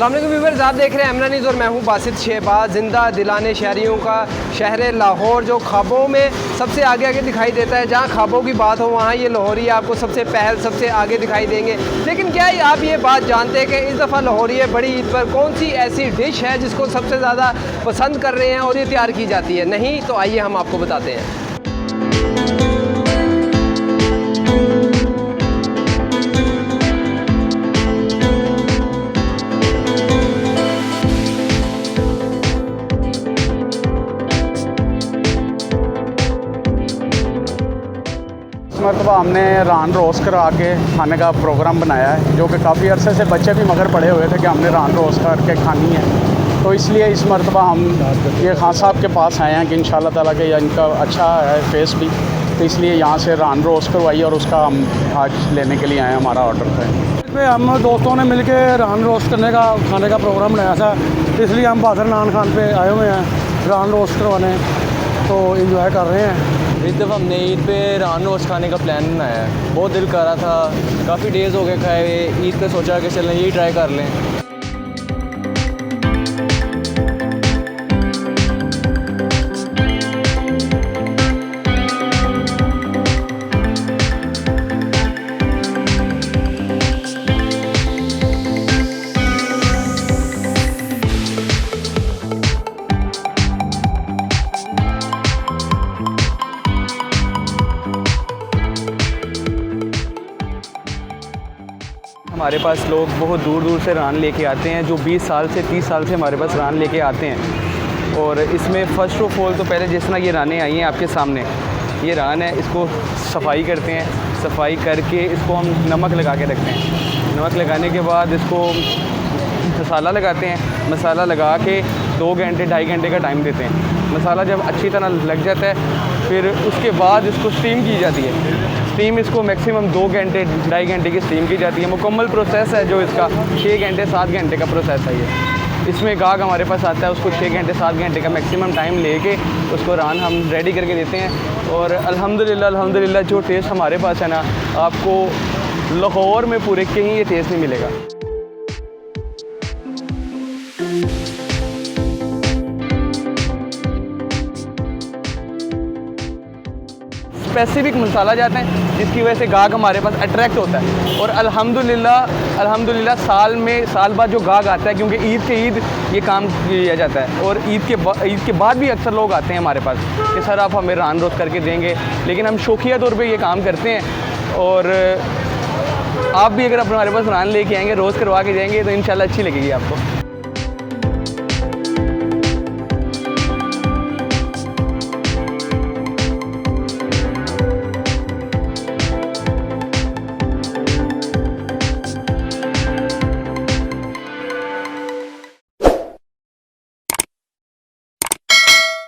अस्सलाम वालेकुम व्यूअर्स, आप देख रहे हैं एमरा न्यूज़ और मैं हूं बासित शहबाज। ज़िंदा दिलाने शहरियों का शहर लाहौर जो ख्वाबों में सबसे आगे आगे दिखाई देता है। जहां ख्वाबों की बात हो वहां ये लाहौरी आपको सबसे पहल सबसे आगे दिखाई देंगे। लेकिन क्या आप ये बात जानते हैं कि इस दफ़ा लाहौरी बड़ी ईद पर कौन सी ऐसी डिश है जिसको सबसे ज़्यादा पसंद कर रहे हैं और ये तैयार की जाती है? नहीं तो आइए हम आपको बताते हैं। मरतबा हमने रान रोस्ट करा के खाने का प्रोग्राम बनाया है, जो कि काफ़ी अरसे से बच्चे भी मगर पड़े हुए थे कि हमने रान रोस्ट करके खानी है। तो इसलिए इस मरतबा हम ये खान साहब के पास आए हैं कि इंशाल्लाह ताला के इनका अच्छा है फेस भी, तो इसलिए यहाँ से रान रोस्ट करवाई और उसका हम आज लेने के लिए आए हैं। हमारा ऑर्डर था। हम दोस्तों ने मिल के रान रोस्ट करने का खाने का प्रोग्राम बनाया था, इसलिए हम बहादुर नान खान पे आए हुए हैं रान रोस्ट करवाने, तो इंजॉय कर रहे हैं। इस दफ़ा हमने ईद पे रान रोस्ट खाने का प्लान बनाया है। बहुत दिल कर रहा था, काफ़ी डेज़ हो गए खाए हुए। ईद पे सोचा कि चलें यही ट्राई कर लें। हमारे पास लोग बहुत दूर दूर से रान लेके आते हैं, जो 20 साल से 30 साल से हमारे पास रान लेके आते हैं। और इसमें फ़र्स्ट ऑफ ऑल तो पहले जिस तरह ये रानें आई हैं आपके सामने, ये रान है, इसको सफाई करते हैं। सफाई करके इसको हम नमक लगा के रखते हैं। नमक लगाने के बाद इसको मसाला लगाते हैं। मसाला लगा के 2 घंटे 2.5 घंटे का टाइम देते हैं। मसाला जब अच्छी तरह लग जाता है फिर उसके बाद इसको स्टीम की जाती है। स्टीम इसको मैक्सिमम 2 घंटे 2.5 घंटे की स्टीम की जाती है। मुकम्मल प्रोसेस है जो इसका 6 घंटे 7 घंटे का प्रोसेस है ये। इसमें गाहक हमारे पास आता है, उसको 6 घंटे 7 घंटे का मैक्सिमम टाइम लेके उसको रान हम रेडी करके देते हैं। और अल्हम्दुलिल्लाह जो टेस्ट हमारे पास है ना, आपको लाहौर में पूरे कहीं ये टेस्ट नहीं मिलेगा। स्पेसिफिक मसाला जाते हैं जिसकी वजह से गाहक हमारे पास अट्रैक्ट होता है। और अल्हम्दुलिल्लाह साल बाद जो गाहक आता है, क्योंकि ईद के ईद ये काम किया जाता है। और ईद के बाद भी अक्सर लोग आते हैं हमारे पास कि सर आप हमें रान रोस्ट करके देंगे। लेकिन हम शौकिया तौर पे ये काम करते हैं। और आप भी अगर हमारे पास रान लेके आएंगे, रोस्ट करवा के जाएंगे, तो इंशाल्लाह अच्छी लगेगी आपको।